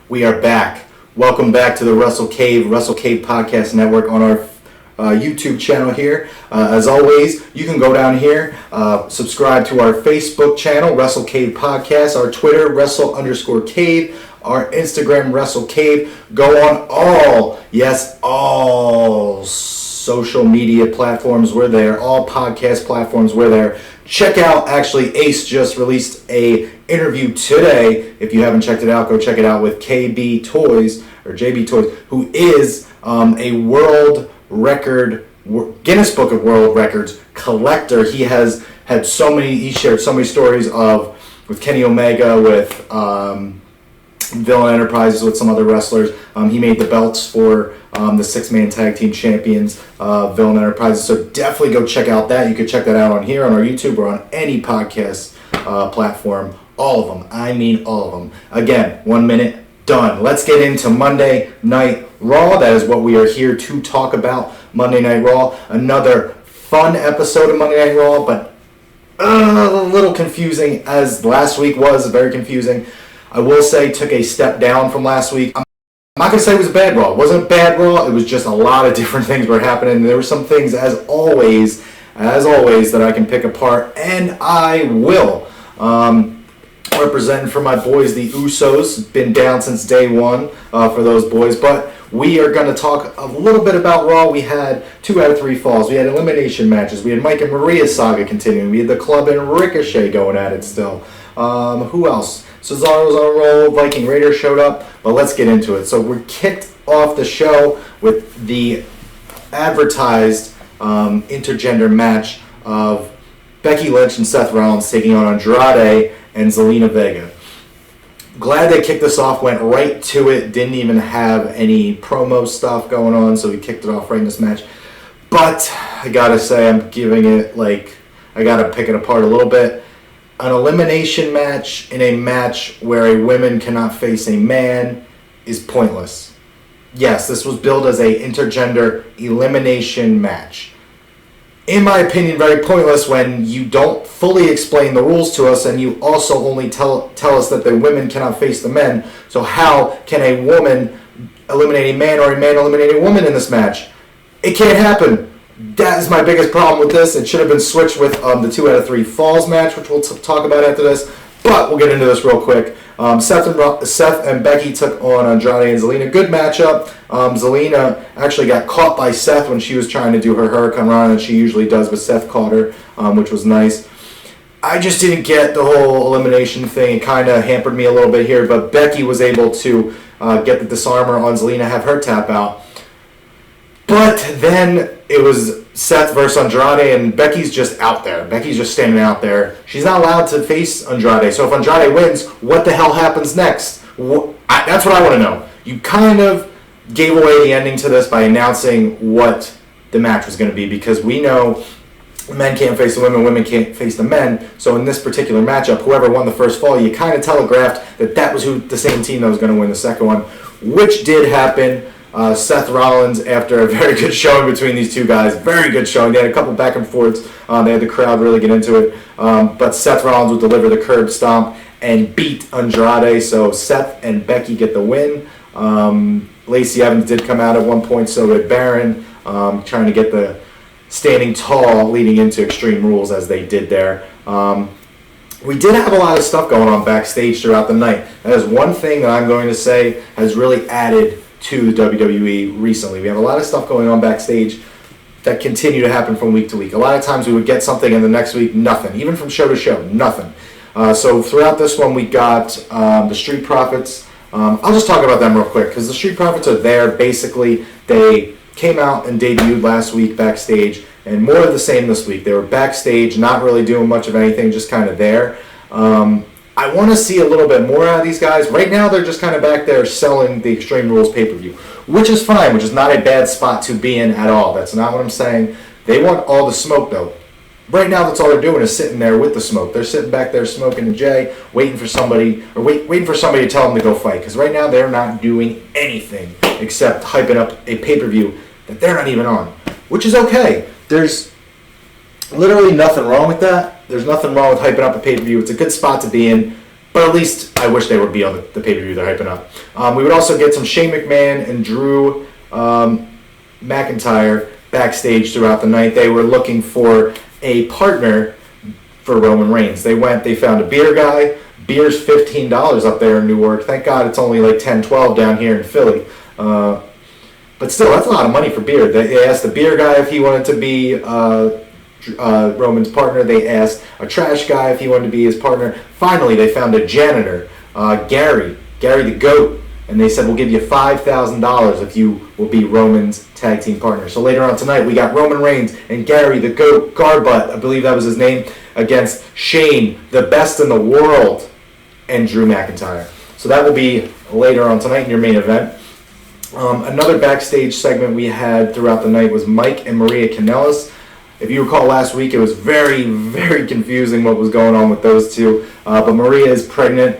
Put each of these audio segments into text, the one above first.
We are back. Welcome back to the Wrestle Cave Podcast Network on our YouTube channel here. As always, you can go down here, subscribe to our Facebook channel, Wrestle Cave Podcast, our Twitter, Wrestle_Cave, our Instagram, Wrestle Cave. Go on all social media platforms. We're there. All podcast platforms. We're there. Check out, actually, Ace just released a interview today. If you haven't checked it out, go check it out with KB Toys, or JB Toys, who is a world record, Guinness Book of World Records collector. He has had he shared so many stories with Kenny Omega, with Villain Enterprises, with some other wrestlers. He made the belts for the six-man tag team champions, Villain Enterprises. So definitely go check out that. You can check that out on here, on our YouTube, or on any podcast platform. All of them. I mean all of them. Again, 1 minute, done. Let's get into Monday Night Raw. That is what we are here to talk about. Monday Night Raw. Another fun episode of Monday Night Raw, but a little confusing, as last week was very confusing. I will say took a step down from last week. I'm not going to say it was a bad Raw. It wasn't a bad Raw. It was just a lot of different things were happening. There were some things, as always, that I can pick apart, and I will. Representing for my boys, the Usos. Been down since day one for those boys, but we are going to talk a little bit about Raw. We had 2 out of 3 falls. We had elimination matches. We had Mike and Maria's saga continuing. We had the Club and Ricochet going at it still. Who else? Cesaro's on a roll. Viking Raiders showed up. But let's get into it. So we're kicked off the show with the advertised intergender match of Becky Lynch and Seth Rollins taking on Andrade and Zelina Vega. Glad they kicked this off, went right to it, didn't even have any promo stuff going on, so we kicked it off right in this match. But I gotta say, I gotta pick it apart a little bit. An elimination match in a match where a woman cannot face a man is pointless. Yes, this was billed as a intergender elimination match. In my opinion, very pointless when you don't fully explain the rules to us, and you also only tell us that the women cannot face the men. So how can a woman eliminate a man, or a man eliminate a woman in this match? It can't happen. That is my biggest problem with this. It should have been switched with the 2 out of 3 falls match, which we'll talk about after this. But we'll get into this real quick. Seth and Becky took on Andrade and Zelina. Good matchup. Zelina actually got caught by Seth when she was trying to do her Hurricane Run, and she usually does, but Seth caught her, which was nice. I just didn't get the whole elimination thing. It kind of hampered me a little bit here, but Becky was able to get the disarmer on Zelina, have her tap out. But then it was Seth versus Andrade, and Becky's just out there. Becky's just standing out there. She's not allowed to face Andrade. So if Andrade wins, what the hell happens next? That's what I want to know. You kind of gave away the ending to this by announcing what the match was going to be, because we know men can't face the women can't face the men. So in this particular matchup, whoever won the first fall, you kind of telegraphed that was the same team that was going to win the second one, which did happen. Seth Rollins, after a very good showing between these two guys, very good showing. They had a couple back and forths. They had the crowd really get into it. But Seth Rollins would deliver the curb stomp and beat Andrade. So Seth and Becky get the win. Lacey Evans did come out at one point, so did Baron, trying to get the standing tall leading into Extreme Rules, as they did there. We did have a lot of stuff going on backstage throughout the night. That is one thing that I'm going to say has really added to WWE recently. We have a lot of stuff going on backstage that continue to happen from week to week. A lot of times we would get something, and the next week, nothing. Even from show to show, nothing. So throughout this one, we got the Street Profits. I'll just talk about them real quick, because the Street Profits are there. Basically, they came out and debuted last week backstage, and more of the same this week. They were backstage, not really doing much of anything, just kind of there. I want to see a little bit more out of these guys. Right now, they're just kind of back there selling the Extreme Rules pay-per-view, which is fine, which is not a bad spot to be in at all. That's not what I'm saying. They want all the smoke, though. Right now, that's all they're doing is sitting there with the smoke. They're sitting back there smoking a J, waiting for somebody to tell them to go fight. Because right now, they're not doing anything except hyping up a pay-per-view that they're not even on, which is okay. There's literally nothing wrong with that. There's nothing wrong with hyping up a pay-per-view. It's a good spot to be in. But at least I wish they would be on the pay-per-view they're hyping up. We would also get some Shane McMahon and Drew McIntyre backstage throughout the night. They were looking for a partner for Roman Reigns. They found a beer guy. Beer's $15 up there in Newark. Thank God it's only like $10, $12 down here in Philly. But still, that's a lot of money for beer. They asked the beer guy if he wanted to be Roman's partner. They asked a trash guy if he wanted to be his partner. Finally, they found a janitor, Gary the GOAT. And they said, we'll give you $5,000 if you will be Roman's tag team partner. So later on tonight, we got Roman Reigns and Gary the GOAT, Garbutt, I believe that was his name, against Shane, the best in the world, and Drew McIntyre. So that will be later on tonight in your main event. Another backstage segment we had throughout the night was Mike and Maria Kanellis. If you recall last week, it was very, very confusing what was going on with those two. But Maria is pregnant,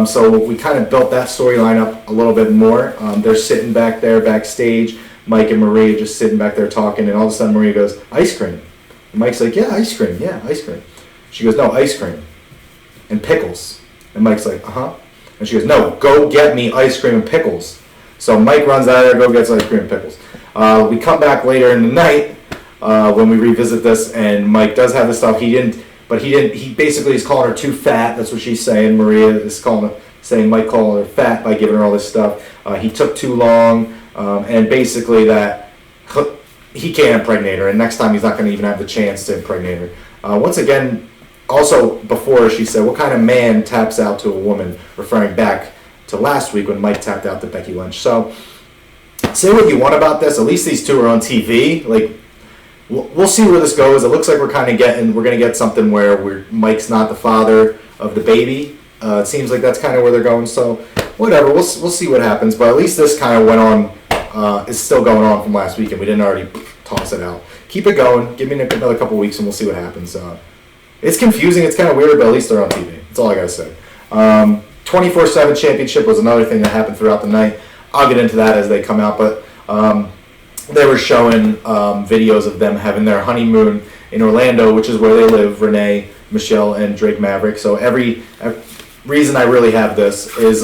so we kind of built that storyline up a little bit more. They're sitting back there backstage, Mike and Maria just sitting back there talking, and all of a sudden Maria goes, ice cream. And Mike's like, yeah, ice cream. She goes, no, ice cream. And pickles. And Mike's like, uh-huh. And she goes, no, go get me ice cream and pickles. So Mike runs out of there, go gets ice cream and pickles. We come back later in the night when we revisit this, and Mike does have the stuff. He basically is calling her too fat. That's what she's saying. Maria is saying Mike calling her fat by giving her all this stuff. He took too long, and basically that he can't impregnate her, and next time he's not going to even have the chance to impregnate her. Once again, also before she said, what kind of man taps out to a woman, referring back to last week when Mike tapped out to Becky Lynch. So, say what you want about this. At least these two are on TV. Like, we'll see where this goes. It looks like we're going to get something where Mike's not the father of the baby. It seems like that's kind of where they're going. So, whatever. We'll see what happens. But at least this kind of went on. Is still going on from last week, and we didn't already toss it out. Keep it going. Give me another couple weeks, and we'll see what happens. It's confusing. It's kind of weird, but at least they're on TV. That's all I gotta say. 24/7 championship was another thing that happened throughout the night. I'll get into that as they come out, but they were showing videos of them having their honeymoon in Orlando, which is where they live, Renee, Michelle, and Drake Maverick. So every reason I really have this is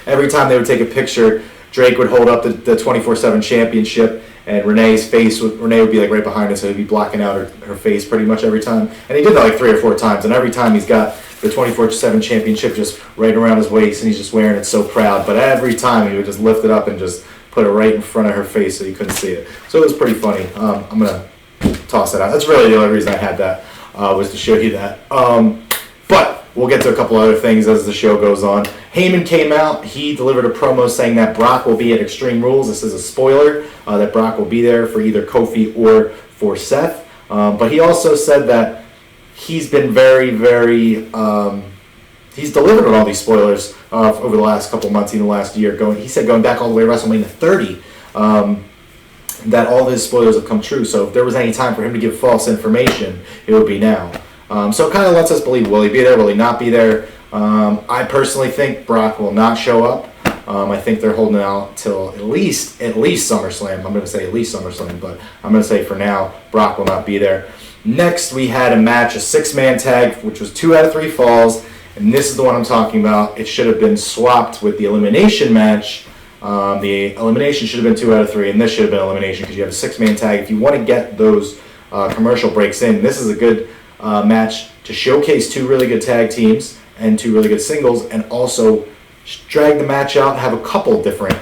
every time they would take a picture, Drake would hold up the 24/7 championship, and Renee would be like right behind us, so he'd be blocking out her face pretty much every time. And he did that like 3 or 4 times, and every time he's got the 24/7 championship just right around his waist, and he's just wearing it so proud. But every time he would just lift it up and just put it right in front of her face so you couldn't see it. So it was pretty funny. I'm going to toss that out. That's really the only reason I had that, was to show you that. But we'll get to a couple other things as the show goes on. Heyman came out. He delivered a promo saying that Brock will be at Extreme Rules. This is a spoiler, that Brock will be there for either Kofi or for Seth. But he also said that he's been very, very... he's delivered on all these spoilers over the last couple months, even the last year. He said going back all the way to WrestleMania 30, that all his spoilers have come true. So if there was any time for him to give false information, it would be now. So it kind of lets us believe, will he be there, will he not be there? I personally think Brock will not show up. I think they're holding out till at least SummerSlam. I'm going to say at least SummerSlam, but I'm going to say for now, Brock will not be there. Next, we had a match, a 6-man tag, which was 2 out of 3 falls. And this is the one I'm talking about. It should have been swapped with the elimination match. The elimination should have been 2 out of 3, and this should have been elimination because you have a 6-man tag. If you want to get those commercial breaks in, this is a good match to showcase 2 really good tag teams and 2 really good singles, and also drag the match out and have a couple different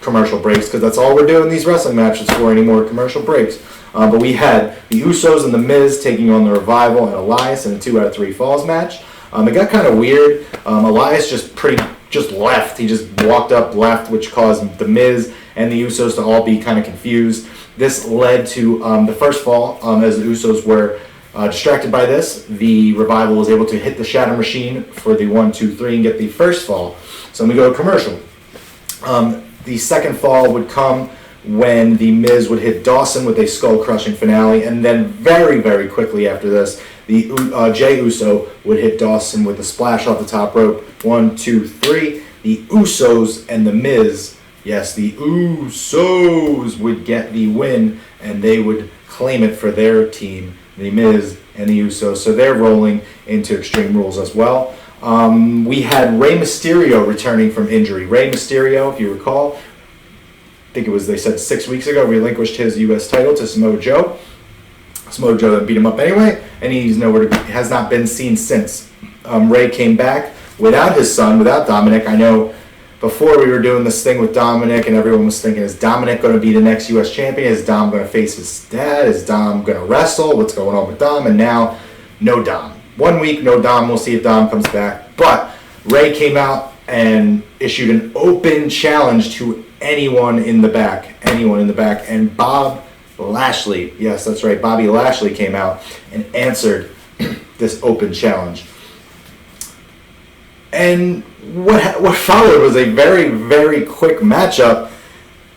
commercial breaks, because that's all we're doing these wrestling matches for, any more commercial breaks. But we had the Usos and the Miz taking on the Revival and Elias in a 2 out of 3 falls match. It got kind of weird. Elias just left. He just walked up, left, which caused the Miz and the Usos to all be kind of confused. This led to the first fall, as the Usos were distracted by this. The Revival was able to hit the Shatter Machine for the 1, 2, 3 and get the first fall. So we go to commercial. The second fall would come when the Miz would hit Dawson with a skull-crushing finale, and then very, very quickly after this, the Jey Uso would hit Dawson with a splash off the top rope. 1, 2, 3. The Usos and the Miz, yes, the Usos would get the win, and they would claim it for their team, the Miz and the Usos. So they're rolling into Extreme Rules as well. We had Rey Mysterio returning from injury. Rey Mysterio, if you recall, I think it was, they said 6 weeks ago, relinquished his U.S. title to Samoa Joe. Samoa Joe then beat him up anyway, and he's nowhere to, has not been seen since. Rey came back without his son, without Dominic. I know before we were doing this thing with Dominic, and everyone was thinking, is Dominic going to be the next U.S. champion? Is Dom going to face his dad? Is Dom going to wrestle? What's going on with Dom? And now, no Dom. 1 week, no Dom. We'll see if Dom comes back. But Rey came out and issued an open challenge to anyone in the back. And Bob Lashley, yes, that's right, Bobby Lashley came out and answered this open challenge. And what followed was a very, very quick matchup.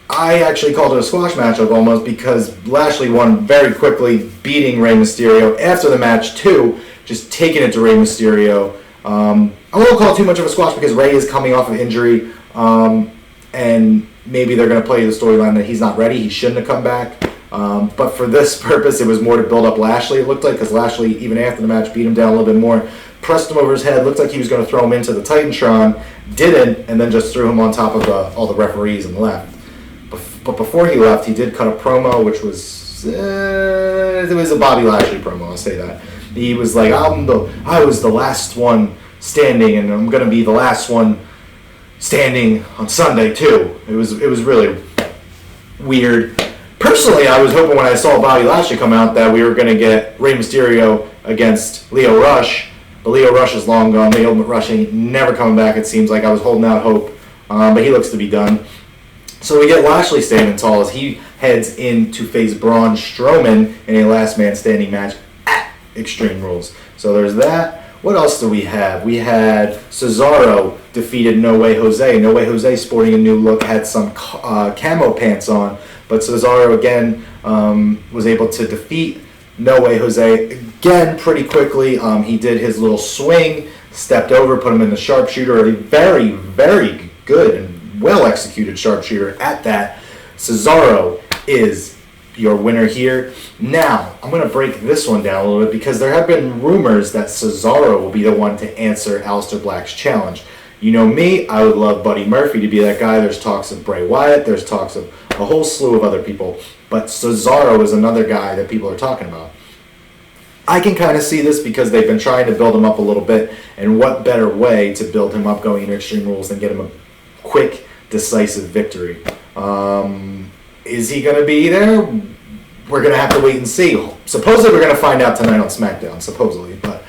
I actually called it a squash matchup almost, because Lashley won very quickly, beating Rey Mysterio after the match too, just taking it to Rey Mysterio. I won't call it too much of a squash because Rey is coming off of injury, and maybe they're going to play the storyline that he's not ready, he shouldn't have come back. But for this purpose, it was more to build up Lashley, it looked like, because Lashley, even after the match, beat him down a little bit more, pressed him over his head, looked like he was going to throw him into the Titantron, didn't, and then just threw him on top of all the referees and left. But before he left, he did cut a promo, which was, it was a Bobby Lashley promo, I'll say that. He was like, I was the last one standing, and I'm going to be the last one standing on Sunday too. It was really weird. Personally, I was hoping when I saw Bobby Lashley come out that we were going to get Rey Mysterio against Lio Rush, but Lio Rush is long gone. Lio Rush ain't never coming back, it seems like. I was holding out hope, but he looks to be done. So we get Lashley standing tall as he heads in to face Braun Strowman in a last man standing match at Extreme Rules. So there's that. What else do we have? We had Cesaro defeated No Way Jose. No Way Jose, sporting a new look, had some camo pants on, but Cesaro again was able to defeat No Way Jose again pretty quickly. He did his little swing, stepped over, put him in the sharpshooter. A very, very good and well executed sharpshooter at that. Cesaro is your winner here. Now, I'm going to break this one down a little bit, because there have been rumors that Cesaro will be the one to answer Aleister Black's challenge. You know me, I would love Buddy Murphy to be that guy. There's talks of Bray Wyatt, there's talks of a whole slew of other people, but Cesaro is another guy that people are talking about. I can kind of see this because they've been trying to build him up a little bit, and what better way to build him up going into Extreme Rules than get him a quick, decisive victory. Is he going to be there? We're going to have to wait and see. Supposedly we're going to find out tonight on SmackDown, supposedly, but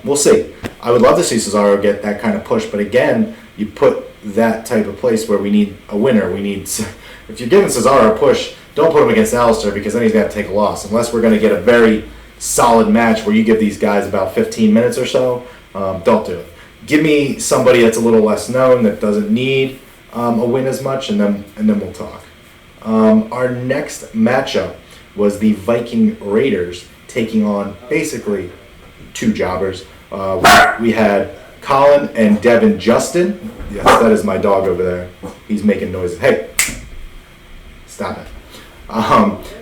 we'll see. I would love to see Cesaro get that kind of push, but again, you put that type of place where we need a winner. If you're giving Cesaro a push, don't put him against Aleister, because then he's going to take a loss, unless we're going to get a very solid match where you give these guys about 15 minutes or so. Don't do it. Give me somebody that's a little less known, that doesn't need a win as much, and then we'll talk. Our next matchup was the Viking Raiders taking on basically two jobbers. We had Colin and Devin Justin. Yes, that is my dog over there. He's making noises. Hey, stop it.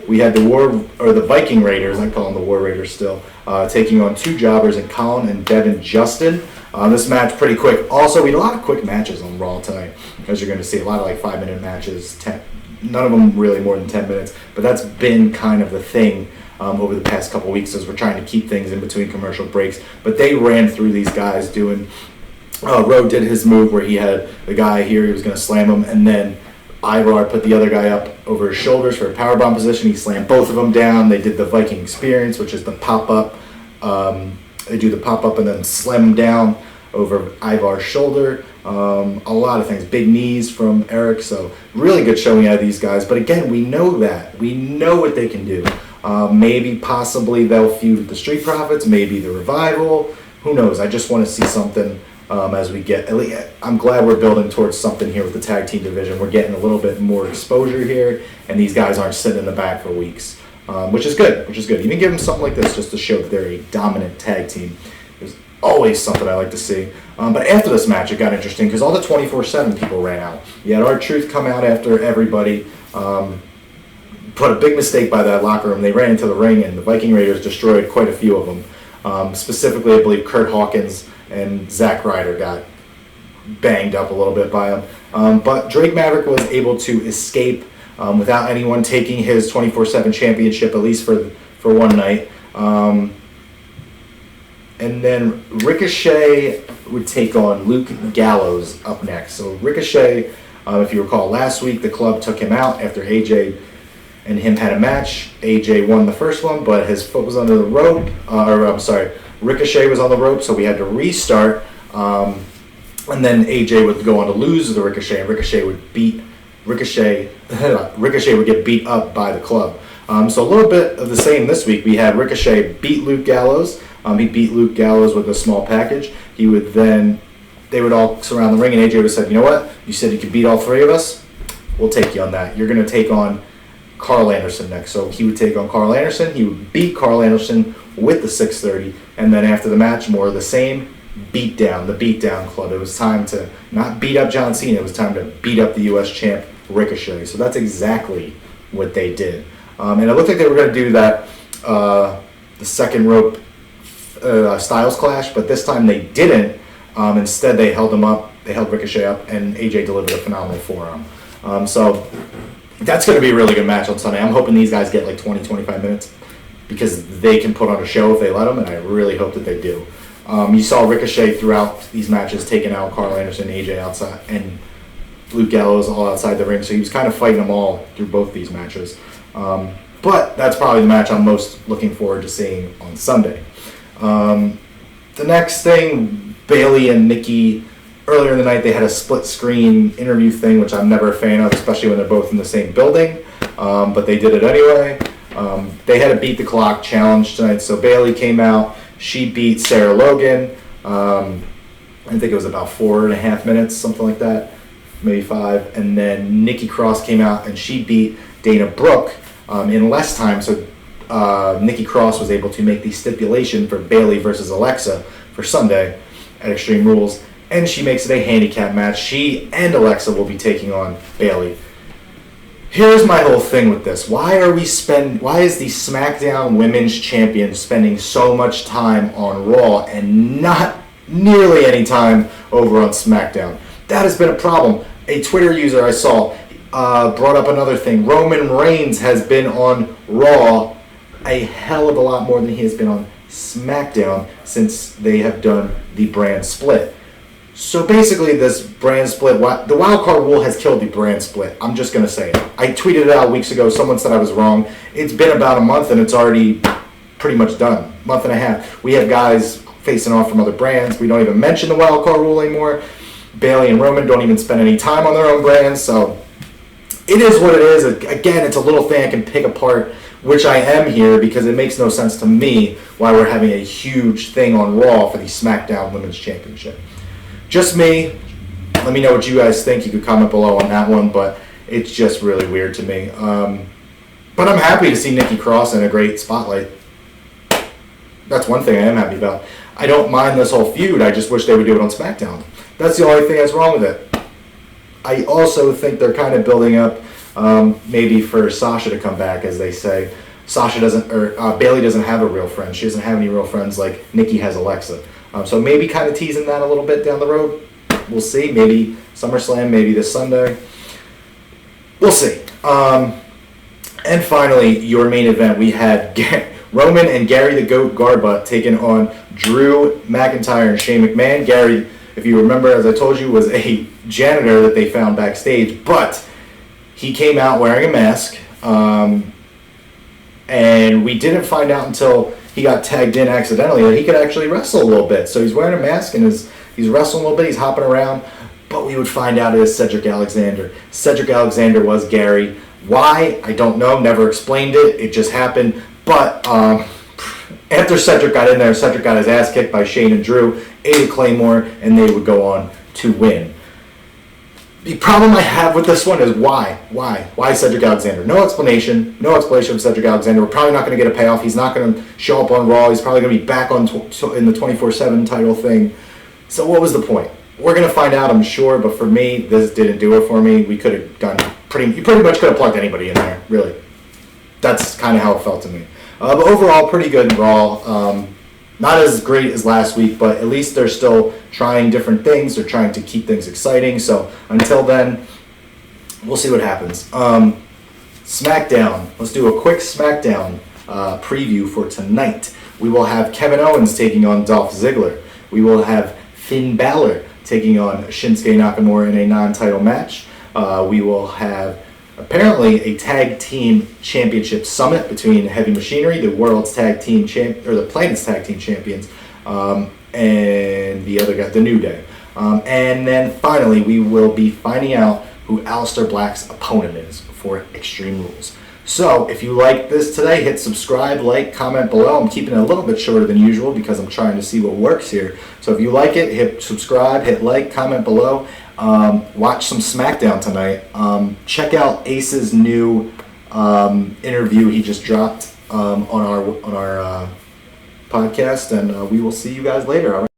We had the Viking Raiders, I call them the War Raiders still, taking on two jobbers in Colin and Devin Justin. This match pretty quick. Also, we had a lot of quick matches on Raw tonight, as you're going to see. A lot of 5-minute matches, none of them really more than 10 minutes, but that's been kind of the thing over the past couple weeks as we're trying to keep things in between commercial breaks. But they ran through these guys doing, Rowe did his move where he had the guy here, he was going to slam him, and then Ivar put the other guy up over his shoulders for a powerbomb position. He slammed both of them down. They did the Viking Experience, which is the pop-up. They do the pop-up and then slam him down over Ivar's shoulder. A lot of things. Big knees from Eric. So really good showing out of these guys. But again, we know that. We know what they can do. Maybe possibly they'll feud with the Street Profits. Maybe the Revival. Who knows? I just want to see something as we get. At least, I'm glad we're building towards something here with the tag team division. We're getting a little bit more exposure here, and these guys aren't sitting in the back for weeks, which is good. Even give them something like this just to show that they're a dominant tag team. There's always something I like to see. But after this match, it got interesting because all the 24/7 people ran out. You had R-Truth come out after everybody. Put a big mistake by that locker room. They ran into the ring, and the Viking Raiders destroyed quite a few of them. Specifically, I believe Kurt Hawkins and Zack Ryder got banged up a little bit by him. But Drake Maverick was able to escape without anyone taking his 24/7 championship, at least for one night. And then Ricochet would take on Luke Gallows up next. So Ricochet, if you recall, last week the club took him out after AJ and him had a match. AJ won the first one, but his foot was under the rope. Ricochet was on the rope, so we had to restart. And then AJ would go on to lose the Ricochet, and Ricochet would get beat up by the club. So a little bit of the same this week. We had Ricochet beat Luke Gallows. He beat Luke Gallows with a small package. They would all surround the ring, and AJ would have said, you know what? You said you could beat all three of us? We'll take you on that. You're going to take on Carl Anderson next. So he would take on Carl Anderson. He would beat Carl Anderson with the 630. And then after the match, more of the same. The beatdown club. It was time to not beat up John Cena. It was time to beat up the U.S. champ Ricochet. So that's exactly what they did. And it looked like they were going to do that, the second rope Styles Clash, but this time they didn't. Instead, they held him up. They held Ricochet up, and AJ delivered a phenomenal forearm. So that's going to be a really good match on Sunday. I'm hoping these guys get like 20, 25 minutes because they can put on a show if they let them, and I really hope that they do. You saw Ricochet throughout these matches taking out Carl Anderson, AJ outside, and Luke Gallows all outside the ring, so he was kind of fighting them all through both these matches. But that's probably the match I'm most looking forward to seeing on Sunday. The next thing, Bayley and Nikki, earlier in the night they had a split screen interview thing, which I'm never a fan of, especially when they're both in the same building, but they did it anyway. They had a beat the clock challenge tonight, so Bayley came out, she beat Sarah Logan, I think it was about 4.5 minutes, something like that, maybe 5, and then Nikki Cross came out and she beat Dana Brooke in less time, so Nikki Cross was able to make the stipulation for Bayley versus Alexa for Sunday at Extreme Rules, and she makes it a handicap match. She and Alexa will be taking on Bayley. Here's my whole thing with this. Why is the SmackDown Women's Champion spending so much time on Raw and not nearly any time over on SmackDown? That has been a problem. A Twitter user I saw brought up another thing. Roman Reigns has been on Raw a hell of a lot more than he has been on SmackDown since they have done the brand split. So basically this brand split, the wild card rule has killed the brand split. I'm just going to say it. I tweeted it out weeks ago. Someone said I was wrong. It's been about a month and it's already pretty much done. Month and a half. We have guys facing off from other brands. We don't even mention the wild card rule anymore. Bayley and Roman don't even spend any time on their own brands. So it is what it is. Again, it's a little thing I can pick apart, which I am here because it makes no sense to me why we're having a huge thing on Raw for the SmackDown Women's Championship. Just me. Let me know what you guys think. You could comment below on that one, but it's just really weird to me. But I'm happy to see Nikki Cross in a great spotlight. That's one thing I am happy about. I don't mind this whole feud. I just wish they would do it on SmackDown. That's the only thing that's wrong with it. I also think they're kind of building up maybe for Sasha to come back, as they say. Bayley doesn't have a real friend. She doesn't have any real friends like Nikki has Alexa. So maybe kind of teasing that a little bit down the road. We'll see. Maybe SummerSlam, maybe this Sunday. We'll see. And finally, your main event. We had Roman and Gary the Goat Garbutt taking on Drew McIntyre and Shane McMahon. Gary, if you remember, as I told you, was a janitor that they found backstage, but he came out wearing a mask, and we didn't find out until he got tagged in accidentally that he could actually wrestle a little bit. So he's wearing a mask and he's wrestling a little bit, he's hopping around, but we would find out it is Cedric Alexander. Cedric Alexander was Gary. Why? I don't know, never explained it, it just happened, but after Cedric got in there, Cedric got his ass kicked by Shane and Drew, ate a Claymore, and they would go on to win. The problem I have with this one is why? Why Cedric Alexander? No explanation of Cedric Alexander. We're probably not going to get a payoff. He's not going to show up on Raw. He's probably going to be back on in the 24/7 title thing. So what was the point? We're going to find out, I'm sure, but for me, this didn't do it for me. We could have done you pretty much could have plugged anybody in there, really. That's kind of how it felt to me. But overall, pretty good Raw. not as great as last week, but at least they're still trying different things. They're trying to keep things exciting. So until then, we'll see what happens. SmackDown. Let's do a quick SmackDown preview for tonight. We will have Kevin Owens taking on Dolph Ziggler. We will have Finn Balor taking on Shinsuke Nakamura in a non-title match. We will have apparently a tag team championship summit between Heavy Machinery, the world's tag team or the planet's tag team champions, and the other guy, the New Day. And then finally, we will be finding out who Aleister Black's opponent is for Extreme Rules. So, if you like this today, hit subscribe, like, comment below. I'm keeping it a little bit shorter than usual because I'm trying to see what works here. So if you like it, hit subscribe, hit like, comment below. Watch some SmackDown tonight. Check out Ace's new interview he just dropped on our podcast, and we will see you guys later. All right.